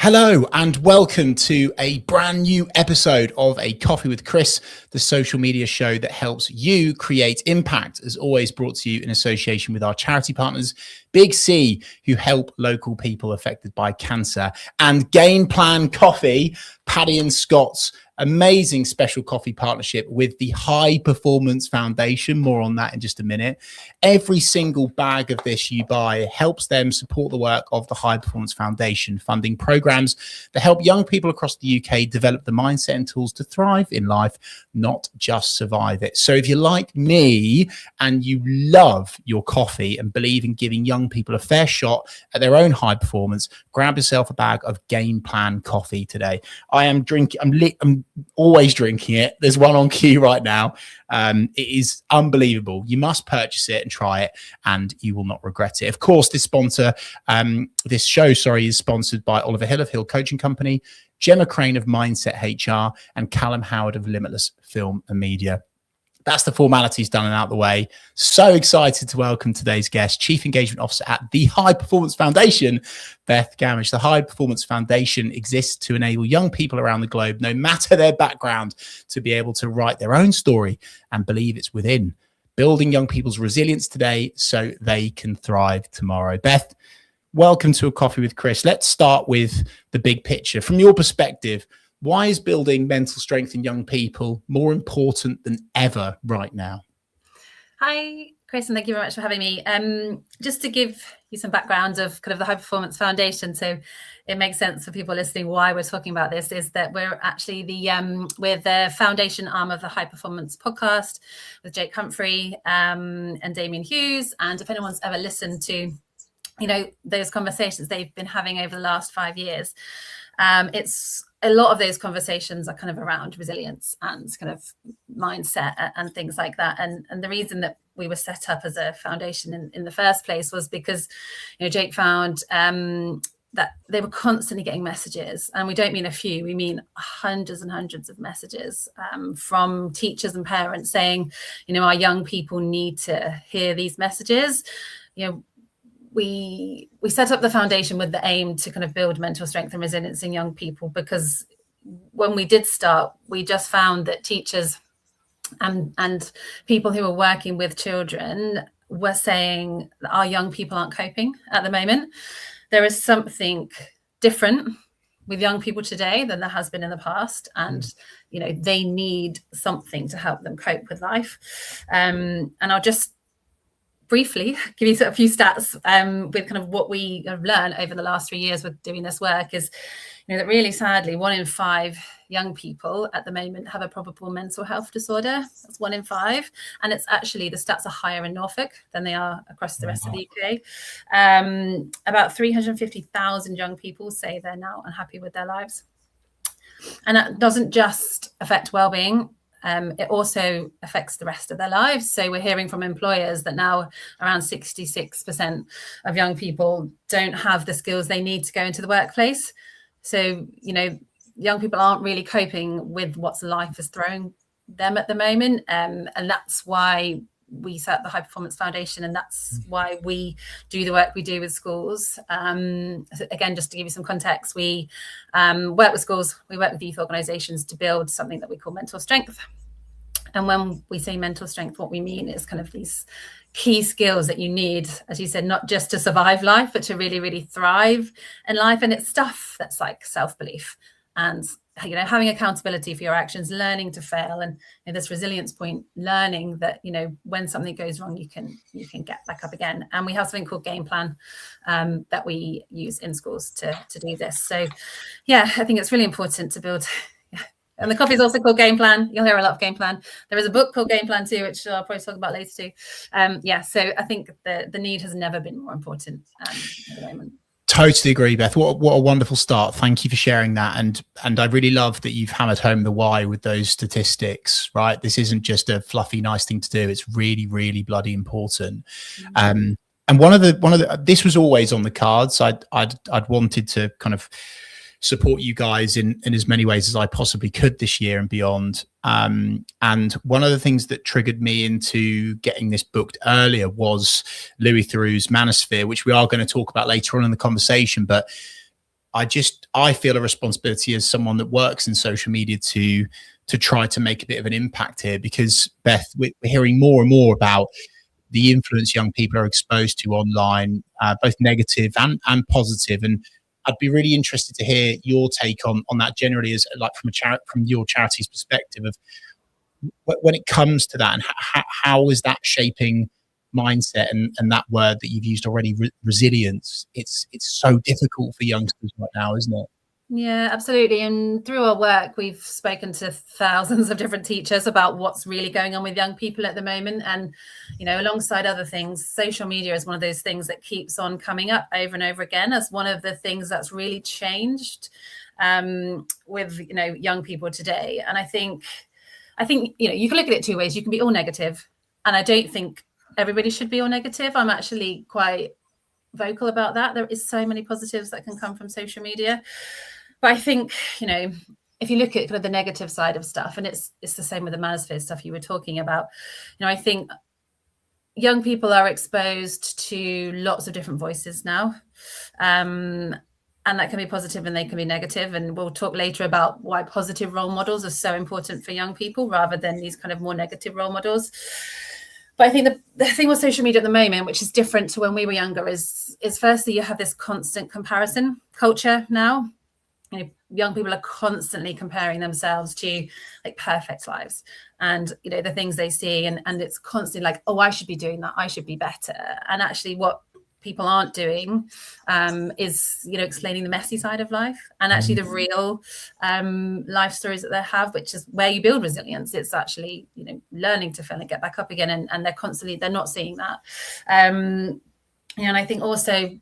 Hello and welcome to a brand new episode of A Coffee with Chris, the social media show that helps you create impact, as always brought to you in association with our charity partners, 𝗖𝗵𝗄𝗵, who help local people affected by cancer, and Game Plan Coffee, Paddy and Scott's amazing special coffee partnership with the High Performance Foundation. More on that in just a minute. Every single bag of this you buy helps them support the work of the High Performance Foundation, funding programs that help young people across the UK develop the mindset and tools to thrive in life, not just survive it. So if you're like me and you love your coffee and believe in giving young people a fair shot at their own high performance, grab yourself a bag of Game Plan Coffee today. I'm always drinking it. There's one on queue right now. It is unbelievable. You must purchase it and try it, and you will not regret it. Of course, this show is sponsored by Oliver Hill of Hill Coaching Company, Gemma Crane of Mindset HR, and Callum Howard of Limitless Film and Media. That's the formalities done and out the way. So excited to welcome today's guest, Chief Engagement Officer at the High Performance Foundation, Beth Gammage. The High Performance Foundation exists to enable young people around the globe, no matter their background, to be able to write their own story and believe it's within, building young people's resilience today so they can thrive tomorrow. Beth, welcome to A Coffee with Chris. Let's start with the big picture. From your perspective, why is building mental strength in young people more important than ever right now? Hi, Chris, and thank you very much for having me. Just to give you some background of kind of the High Performance Foundation, so it makes sense for people listening why we're talking about this, is that we're actually we're the foundation arm of the High Performance podcast with 𝗖𝗵𝗿𝗲𝗵 and Damien Hughes. And if anyone's ever listened to, those conversations they've been having over the last 5 years, it's a lot of those conversations are kind of around resilience and kind of mindset and things like that. And the reason that we were set up as a foundation in the first place was because, Jake found that they were constantly getting messages, and we don't mean a few, we mean hundreds and hundreds of messages from teachers and parents saying, our young people need to hear these messages. We set up the foundation with the aim to kind of build mental strength and resilience in young people, because when we did start, we just found that teachers and people who are working with children were saying that our young people aren't coping at the moment. There is something different with young people today than there has been in the past, and they need something to help them cope with life. And I'll just briefly give you a few stats with kind of what we have learned over the last 3 years with doing this work is, that really sadly 1 in 5 young people at the moment have a probable mental health disorder. That's 1 in 5. And it's actually, the stats are higher in Norfolk than they are across the rest of the UK. About 350,000 young people say they're now unhappy with their lives. And that doesn't just affect well-being. It also affects the rest of their lives. So we're hearing from employers that now around 66% of young people don't have the skills they need to go into the workplace. So, young people aren't really coping with what life is throwing them at the moment. And that's why we set up the High Performance Foundation, and that's why we do the work we do with schools. So again, just to give you some context, we work with schools, we work with youth organisations to build something that we call mental strength. And when we say mental strength, what we mean is kind of these key skills that you need, as you said, not just to survive life, but to really, really thrive in life. And it's stuff that's like self-belief and having accountability for your actions, learning to fail, and this resilience point, learning that when something goes wrong, you can get back up again. And we have something called Game Plan that we use in schools to do this. So yeah, I think it's really important to build. And the coffee is also called Game Plan. You'll hear a lot of Game Plan. There is a book called Game Plan too, which I'll probably talk about later too. So I think the need has never been more important at the moment. Totally agree, Beth. What a wonderful start. Thank you for sharing that. And I really love that you've hammered home the why with those statistics, right? This isn't just a fluffy, nice thing to do. It's really, really bloody important. And this was always on the cards. I'd wanted to kind of support you guys in as many ways as I possibly could this year and beyond. And one of the things that triggered me into getting this booked earlier was Louis Theroux's Manosphere, which we are going to talk about later on in the conversation. But I feel a responsibility as someone that works in social media to try to make a bit of an impact here, because Beth, we're hearing more and more about the influence young people are exposed to online, both negative and positive. And I'd be really interested to hear your take on that generally, as like from your charity's perspective of when it comes to that, and how is that shaping mindset and that word that you've used already, resilience. It's so difficult for youngsters right now, isn't it? Yeah, absolutely. And through our work, we've spoken to thousands of different teachers about what's really going on with young people at the moment. And, you know, alongside other things, social media is one of those things that keeps on coming up over and over again as one of the things that's really changed with, you know, young people today. And I think, you know, you can look at it two ways. You can be all negative. And I don't think everybody should be all negative. I'm actually quite vocal about that. There is so many positives that can come from social media. But I think, you know, if you look at kind of the negative side of stuff, and it's the same with the manosphere stuff you were talking about, you know, I think young people are exposed to lots of different voices now. And that can be positive and they can be negative. And we'll talk later about why positive role models are so important for young people rather than these kind of more negative role models. But I think the thing with social media at the moment, which is different to when we were younger, is firstly, you have this constant comparison culture now. You know, young people are constantly comparing themselves to like perfect lives and, you know, the things they see. And it's constantly like, oh, I should be doing that. I should be better. And actually what people aren't doing is, you know, explaining the messy side of life and actually the real life stories that they have, which is where you build resilience. It's actually, you know, learning to fail and get back up again. And they're not seeing that. And I think also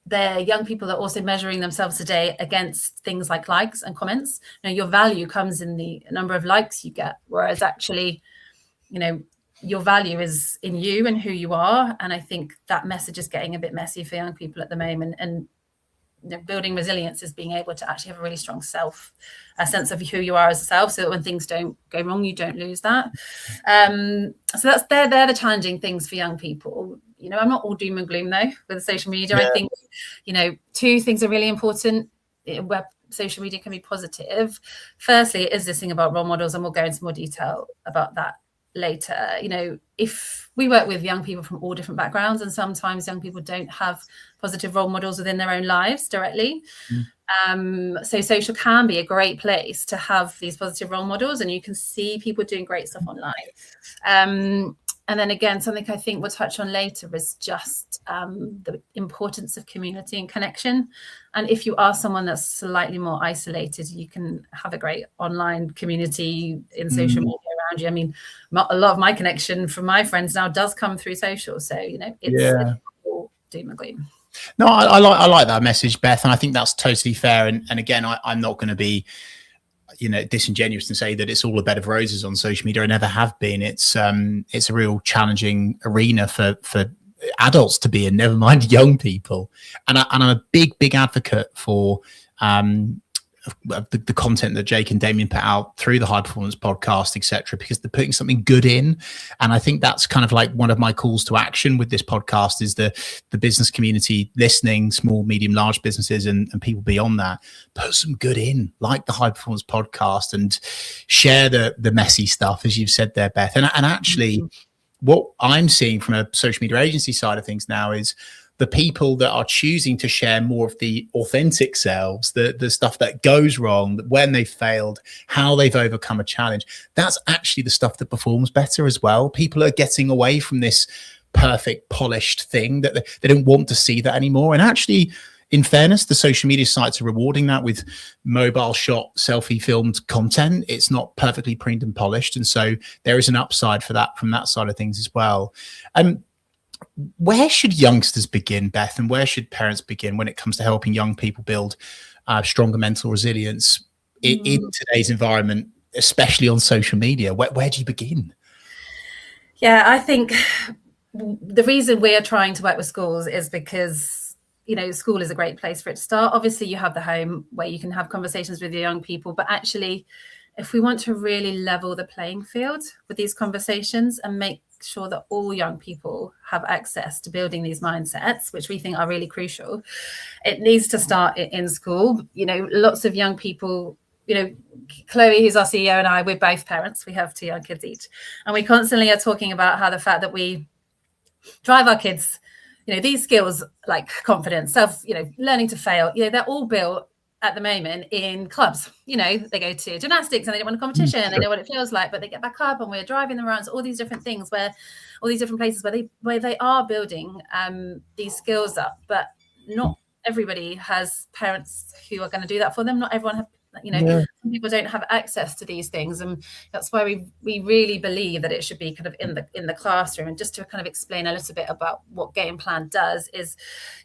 the young people are also measuring themselves today against things like likes and comments. You know, your value comes in the number of likes you get, whereas actually, you know, your value is in you and who you are. And I think that message is getting a bit messy for young people at the moment. And you know, building resilience is being able to actually have a really strong a sense of who you are as a self, so that when things don't go wrong, you don't lose that. So they're the challenging things for young people. You know, I'm not all doom and gloom though with social media. Yeah. I think, you know, two things are really important where social media can be positive. Firstly, it is this thing about role models, and we'll go into more detail about that later. You know, if we work with young people from all different backgrounds, and sometimes young people don't have positive role models within their own lives directly. So social can be a great place to have these positive role models, and you can see people doing great stuff online. And then again, something I think we'll touch on later is just the importance of community and connection. And if you are someone that's slightly more isolated, you can have a great online community in social media around you. I mean, a lot of my connection from my friends now does come through social. So, you know, it's all doom and gloom. No, I like that message, Beth. And I think that's totally fair. And again, I'm not going to be, you know, disingenuous and say that it's all a bed of roses on social media. I never have been. It's a real challenging arena for adults to be in, never mind young people. And I'm a big advocate for the content that Jake and Damien put out through the High Performance podcast, etc., because they're putting something good in. And I think that's kind of like one of my calls to action with this podcast is the business community listening, small, medium, large businesses and people beyond that, put some good in, like the High Performance podcast, and share the messy stuff, as you've said there, Beth. And actually what I'm seeing from a social media agency side of things now is the people that are choosing to share more of the authentic selves, the stuff that goes wrong, when they failed, how they've overcome a challenge. That's actually the stuff that performs better as well. People are getting away from this perfect, polished thing that they don't want to see that anymore. And actually, in fairness, the social media sites are rewarding that with mobile shot, selfie filmed content. It's not perfectly preened and polished. And so there is an upside for that from that side of things as well. Where should youngsters begin, Beth, and where should parents begin when it comes to helping young people build stronger mental resilience in today's environment, especially on social media? Where do you begin? Yeah, I think the reason we are trying to work with schools is because, you know, school is a great place for it to start. Obviously, you have the home where you can have conversations with your young people, but actually, if we want to really level the playing field with these conversations and make sure that all young people have access to building these mindsets, which we think are really crucial, it needs to start in school. You know, lots of young people, you know, Chloe, who's our CEO, and I, we're both parents. We have 2 young kids each. And we constantly are talking about how the fact that we drive our kids, you know, these skills like confidence, self, you know, learning to fail, you know, they're all built at the moment in clubs. You know, they go to gymnastics and they don't want a competition, they know what it feels like, but they get back up and we're driving them around. So all these different things where, all these different places where they are building these skills up, but not everybody has parents who are going to do that for them. Not everyone have, you know, some people don't have access to these things, and that's why we really believe that it should be kind of in the classroom. And just to kind of explain a little bit about what Game Plan does, is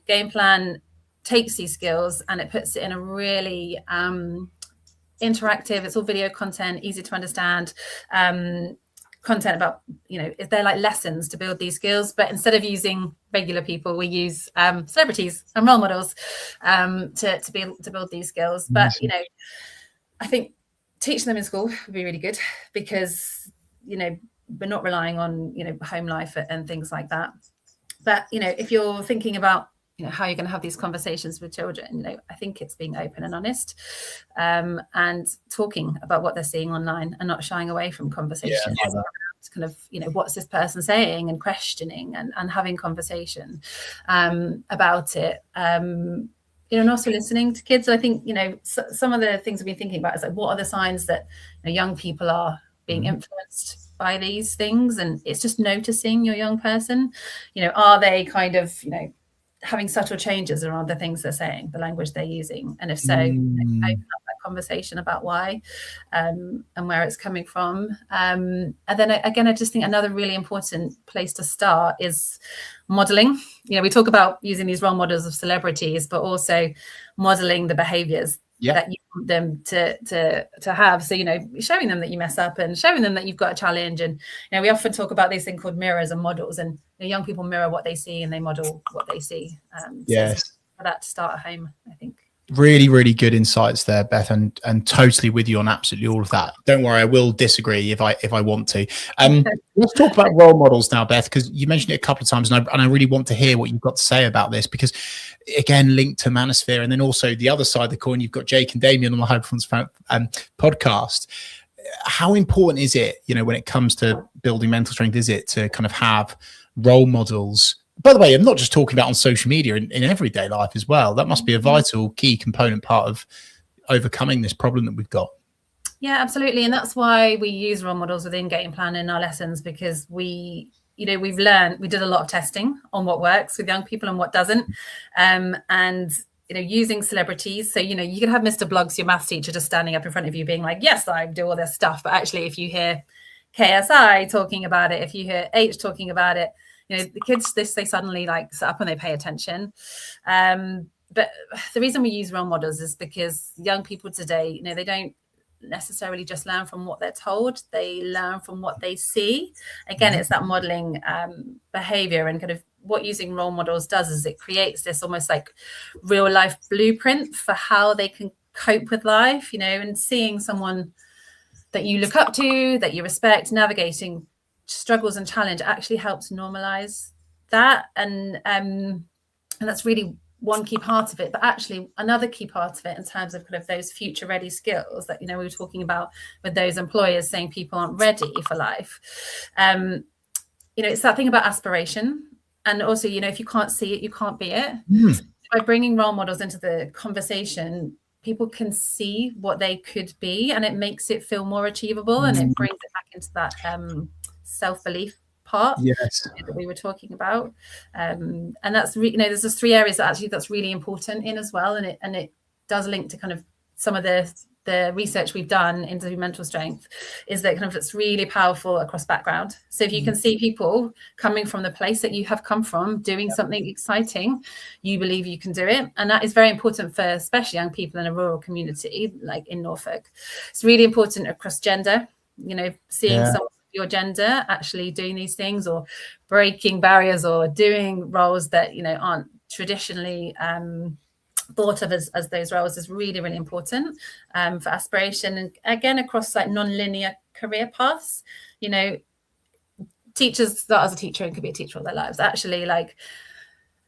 Game Plan takes these skills and it puts it in a really interactive, it's all video content, easy to understand content about, you know, they're like lessons to build these skills, but instead of using regular people, we use celebrities and role models to be able to build these skills. But you know, I think teaching them in school would be really good, because you know, we're not relying on, you know, home life and things like that. But you know, if you're thinking about, you know, how you're going to have these conversations with children, you know, I think it's being open and honest, and talking about what they're seeing online and not shying away from conversations. Yeah, kind of, you know, what's this person saying, and questioning and having conversation about it. You know, and also listening to kids. I think, you know, some of the things we've been thinking about is like, what are the signs that, you know, young people are being influenced by these things? And it's just noticing your young person. You know, are they kind of, you know, having subtle changes around the things they're saying, the language they're using, and if so, open up that conversation about why and where it's coming from. And then again, I just think another really important place to start is modeling. You know, we talk about using these role models of celebrities, but also modeling the behaviors that you want them to have. So, you know, showing them that you mess up and showing them that you've got a challenge. And, you know, we often talk about this thing called mirrors and models, and you know, young people mirror what they see and they model what they see. Yes. So for that to start at home, I think. Really, really good insights there, Beth, and totally with you on absolutely all of that. Don't worry, I will disagree if I want to. Let's talk about role models now, Beth, because you mentioned it a couple of times, and I really want to hear what you've got to say about this, because again, linked to Manosphere, and then also the other side of the coin, you've got Jake and Damien on the High Performance podcast. How important is it, you know, when it comes to building mental strength, is it to kind of have role models? By the way, I'm not just talking about on social media, in everyday life as well. That must be a vital key component part of overcoming this problem that we've got. Yeah, absolutely. And that's why we use role models within Game Plan in our lessons, because we, you know, we did a lot of testing on what works with young people and what doesn't. And, you know, using celebrities. So, you know, you can have Mr. Bloggs, your maths teacher, just standing up in front of you being like, yes, I do all this stuff. But actually, if you hear KSI talking about it, if you hear H talking about it, you know, the kids, they suddenly like sit up and they pay attention. But the reason we use role models is because young people today, you know, they don't necessarily just learn from what they're told, they learn from what they see. Again, it's that modeling behavior, and kind of what using role models does is it creates this almost like real life blueprint for how they can cope with life, you know, and seeing someone that you look up to, that you respect, navigating struggles and challenge actually helps normalize that. And that's really one key part of it. But actually another key part of it in terms of kind of those future ready skills that, you know, we were talking about with those employers saying people aren't ready for life. You know, it's that thing about aspiration. And also, you know, if you can't see it, you can't be it. By bringing role models into the conversation, people can see what they could be, and it makes it feel more achievable, and it brings it back into that self-belief part that we were talking about. And that's, you know, there's those 3 areas that actually that's really important in as well. And it does link to kind of some of the research we've done into mental strength, is that kind of it's really powerful across background. So if you can see people coming from the place that you have come from, doing something exciting, you believe you can do it. And that is very important for especially young people in a rural community like in Norfolk. It's really important across gender, you know, seeing someone of your gender actually doing these things, or breaking barriers, or doing roles that, you know, aren't traditionally thought of as those roles is really, really important for aspiration. And again, across like non-linear career paths, you know, teachers start as a teacher and could be a teacher all their lives. Actually, like,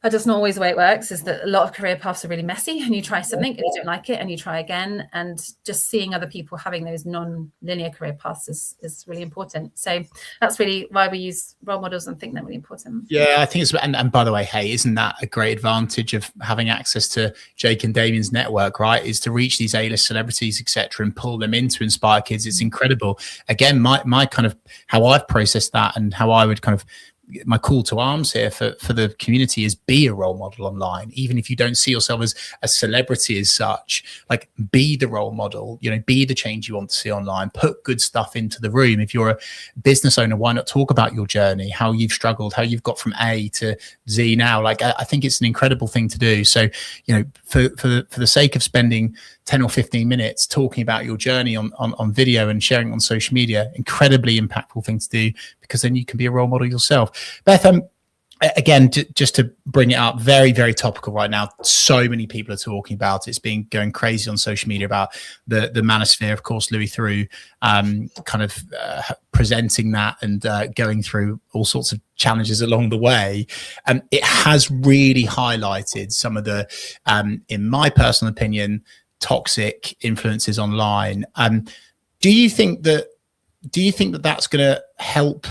that's not always the way it works, is that a lot of career paths are really messy, and you try something and you don't like it and you try again. And just seeing other people having those non-linear career paths is really important. So that's really why we use role models and think they're really important. Yeah, I think it's, and by the way, hey, isn't that a great advantage of having access to Jake and Damien's network, right? Is to reach these A-list celebrities, etc., and pull them in to inspire kids. It's incredible. Again, my kind of, how I've processed that and how I would kind of, my call to arms here for the community is be a role model online. Even if you don't see yourself as a celebrity as such, like, be the role model, you know, be the change you want to see online, put good stuff into the room. If you're a business owner, why not talk about your journey, how you've struggled, how you've got from A to Z now? Like, I think it's an incredible thing to do. So, you know, for the sake of spending 10 or 15 minutes talking about your journey on video and sharing on social media, incredibly impactful thing to do, because then you can be a role model yourself. Beth, again, just to bring it up, very, very topical right now. So many people are talking about it. It's been going crazy on social media about the manosphere. Of course, Louis Theroux kind of presenting that and going through all sorts of challenges along the way. It has really highlighted some of the, in my personal opinion, toxic influences online. Do you think that that's going to help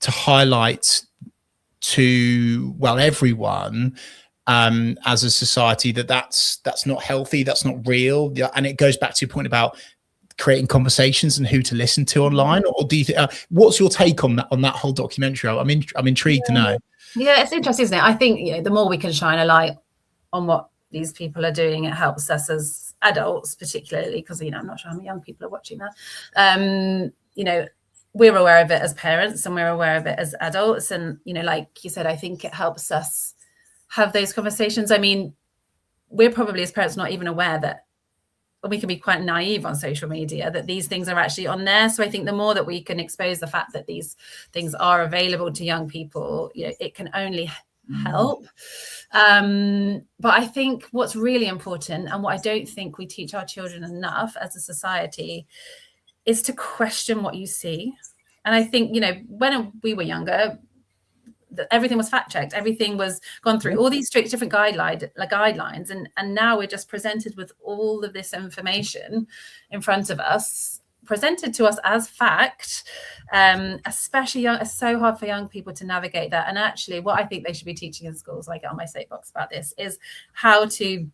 to highlight to, well, everyone as a society that's not healthy, that's not real? And it goes back to your point about creating conversations and who to listen to online. Or do you think, what's your take on that whole documentary? I'm intrigued to know. Yeah, it's interesting, isn't it? I think, you know, the more we can shine a light on what these people are doing, it helps us as adults, particularly, because, you know, I'm not sure how many young people are watching that. You know, we're aware of it as parents and we're aware of it as adults. And, you know, like you said, I think it helps us have those conversations. I mean, we're probably as parents not even aware that we can be quite naive on social media, that these things are actually on there. So I think the more that we can expose the fact that these things are available to young people, you know, it can only help. But I think what's really important, and what I don't think we teach our children enough as a society, is to question what you see. And I think, you know, when we were younger, everything was fact checked, everything was gone through all these strict different guidelines, and now we're just presented with all of this information in front of us, presented to us as fact. Especially young, it's so hard for young people to navigate that. And actually, what I think they should be teaching in schools, I get on my soapbox about this, is how to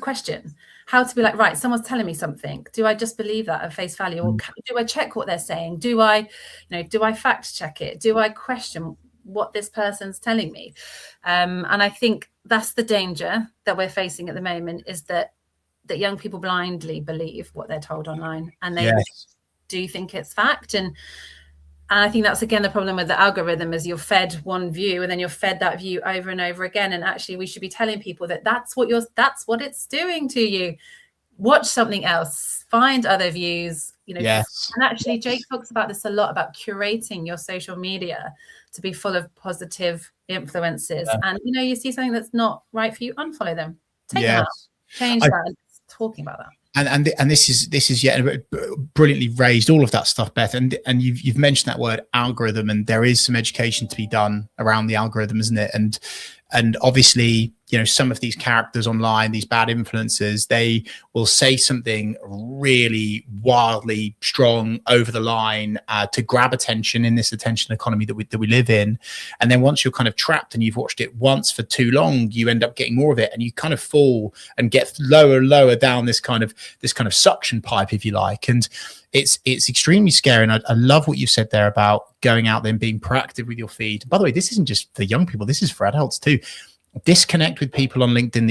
question, how to be like, right, someone's telling me something. Do I just believe that at face value, or do I check what they're saying? Do I fact check it? Do I question what this person's telling me? And I think that's the danger that we're facing at the moment, is that young people blindly believe what they're told online, and they do think it's fact. And I think that's, again, the problem with the algorithm, is you're fed one view and then you're fed that view over and over again. And actually, we should be telling people that that's what it's doing to you. Watch something else, find other views, you know. And actually, Jake talks about this a lot, about curating your social media to be full of positive influences. And, you know, you see something that's not right for you, unfollow them, take them out, change that. Talking about that. And this is yet brilliantly raised, all of that stuff, Beth. And you've mentioned that word algorithm, and there is some education to be done around the algorithm, isn't it? And obviously, you know, some of these characters online, these bad influencers, they will say something really wildly strong, over the line, to grab attention in this attention economy that we live in. And then once you're kind of trapped and you've watched it once for too long, you end up getting more of it, and you kind of fall and get lower and lower down this kind of suction pipe, if you like. And it's extremely scary. And I love what you said there about going out there and being proactive with your feed. By the way, this isn't just for young people, this is for adults too. Disconnect with people on LinkedIn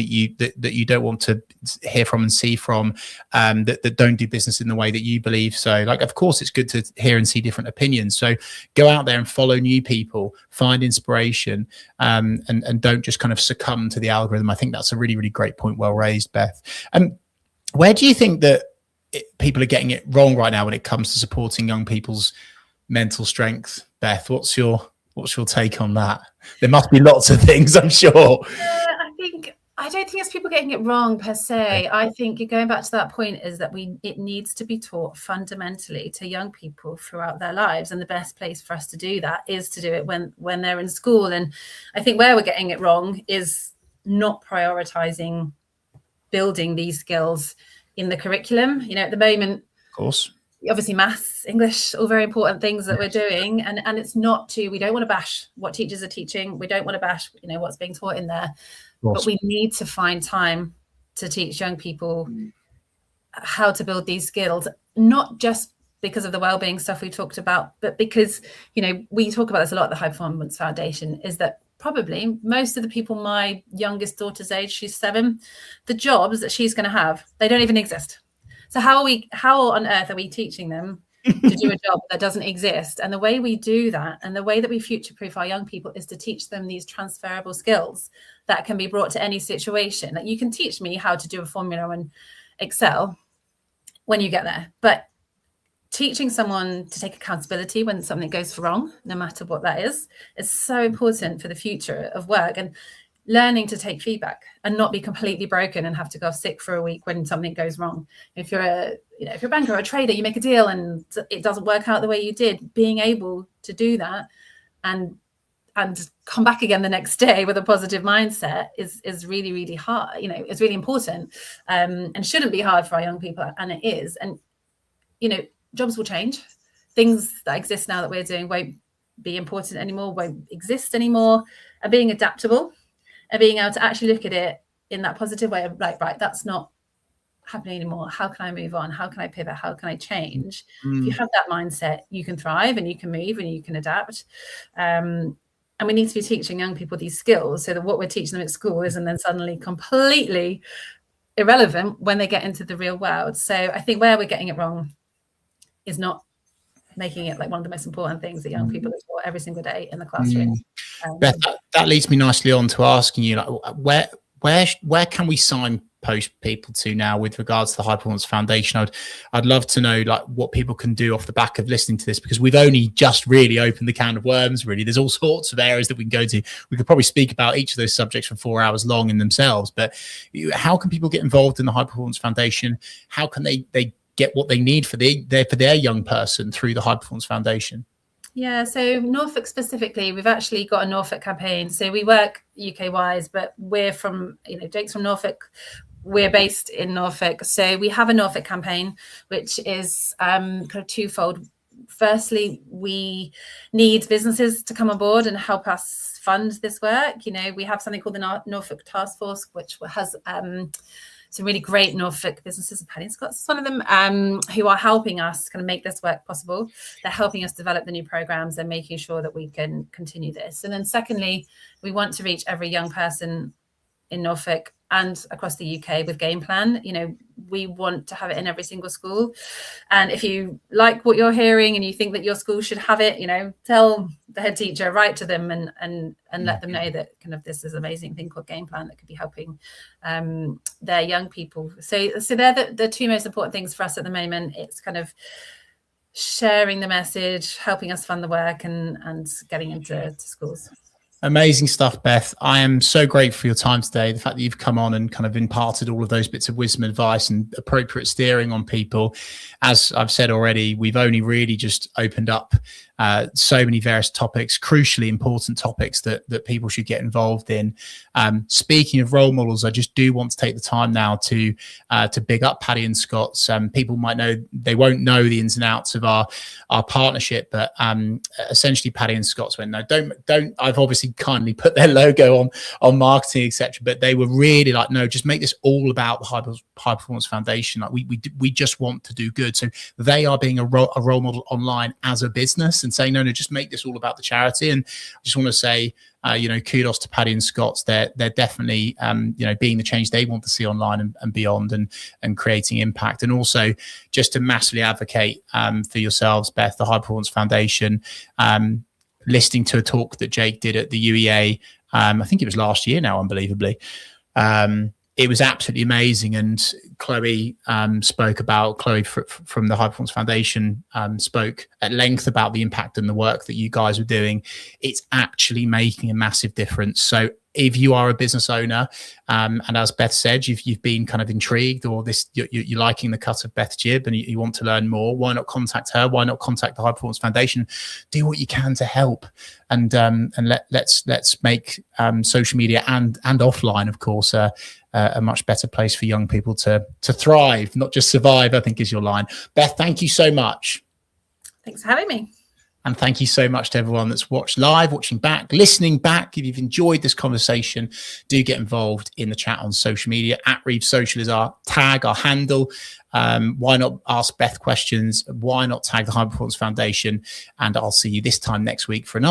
that you don't want to hear from and see from, that don't do business in the way that you believe. So, like, of course, it's good to hear and see different opinions. So go out there and follow new people, find inspiration, and don't just kind of succumb to the algorithm. I think that's a really, really great point. Well raised, Beth. Where do you think that people are getting it wrong right now when it comes to supporting young people's mental strength? Beth, what's your take on that? There must be lots of things, I'm sure. I don't think it's people getting it wrong per se. I think you're going back to that point is that it needs to be taught fundamentally to young people throughout their lives. And the best place for us to do that is to do it when they're in school. And I think where we're getting it wrong is not prioritizing building these skills in the curriculum. You know, at the moment, of course, obviously maths, English, all very important things that we're doing. And it's not we don't want to bash what teachers are teaching. We don't want to bash, you know, what's being taught in there. But we need to find time to teach young people how to build these skills, not just because of the wellbeing stuff we talked about, but because, you know, we talk about this a lot at the High Performance Foundation, is that probably most of the people my youngest daughter's age, she's 7, the jobs that she's going to have, they don't even exist. So how on earth are we teaching them to do a job that doesn't exist? And the way we do that, and the way that we future-proof our young people, is to teach them these transferable skills that can be brought to any situation. Like, you can teach me how to do a formula in Excel when you get there, but teaching someone to take accountability when something goes wrong, no matter what that is so important for the future of work. And learning to take feedback and not be completely broken and have to go off sick for a week when something goes wrong. If you're a banker or a trader, you make a deal and it doesn't work out the way you did, being able to do that and come back again the next day with a positive mindset is really, really hard. You know, it's really important, and shouldn't be hard for our young people, and it is. And, you know, jobs will change. Things that exist now that we're doing won't be important anymore, won't exist anymore. And being adaptable and being able to actually look at it in that positive way of like, right, that's not happening anymore. How can I move on? How can I pivot? How can I change? If you have that mindset, you can thrive and you can move and you can adapt. And we need to be teaching young people these skills so that what we're teaching them at school isn't then suddenly completely irrelevant when they get into the real world. So I think where we're getting it wrong is not making it like one of the most important things that young people are taught every single day in the classroom. Beth, that leads me nicely on to asking you, like, where can we signpost people to now with regards to the High Performance Foundation? I'd love to know, like, what people can do off the back of listening to this, because we've only just really opened the can of worms. Really, there's all sorts of areas that we can go to. We could probably speak about each of those subjects for 4 hours long in themselves. But how can people get involved in the High Performance Foundation? How can they get what they need for their young person through the High Performance Foundation? Yeah, so Norfolk specifically, we've actually got a Norfolk campaign. So we work UK-wise, but we're from, Jake's from Norfolk. We're based in Norfolk. So we have a Norfolk campaign, which is kind of twofold. Firstly, we need businesses to come on board and help us fund this work. We have something called the Norfolk Task Force, which has some really great Norfolk businesses, and Paddy and Scott's is one of them, who are helping us kind of make this work possible. They're helping us develop the new programs and making sure that we can continue this. And then secondly, we want to reach every young person in Norfolk and across the UK with Game Plan. We want to have it in every single school. And if you like what you're hearing and you think that your school should have it, tell the head teacher, write to them and let them know that kind of this is an amazing thing called Game Plan that could be helping their young people. So they're the two most important things for us at the moment. It's kind of sharing the message, helping us fund the work and getting into schools. Amazing stuff, Beth. I am so grateful for your time today. The fact that you've come on and kind of imparted all of those bits of wisdom, advice, and appropriate steering on people. As I've said already, we've only really just opened up so many various topics, crucially important topics that people should get involved in. Speaking of role models, I just do want to take the time now to big up Paddy and Scott's. People might know, they won't know the ins and outs of our partnership, but essentially Paddy and Scott's went, no, don't. I've obviously kindly put their logo on marketing, etc. But they were really like, no, just make this all about the High Performance Foundation. Like we just want to do good. So they are being a role model online as a business and saying, no, just make this all about the charity. And I just want to say, kudos to Paddy and Scott's. They're definitely, being the change they want to see online and beyond, and creating impact. And also just to massively advocate for yourselves, Beth, the High Performance Foundation, listening to a talk that Jake did at the 𝗖𝗄𝗄𝗲, I think it was last year now, unbelievably. It was absolutely amazing. And 𝗖𝗵𝗿 spoke about, 𝗖𝗵𝗿 from the High Performance Foundation spoke at length about the impact and the work that you guys are doing. It's actually making a massive difference. So if you are a business owner, and as Beth said, you've been kind of intrigued, or you're liking the cut of Beth Gibb and you want to learn more, why not contact her? Why not contact the High Performance Foundation? Do what you can to help, and let's make social media and offline, of course, a much better place for young people to thrive, not just survive, I think is your line. Beth, thank you so much. Thanks for having me. And thank you so much to everyone that's watched live, watching back, listening back. If you've enjoyed this conversation, do get involved in the chat on social media. @ReevesSocial is our tag, our handle. Why not ask Beth questions? Why not tag the High Performance Foundation? And I'll see you this time next week for another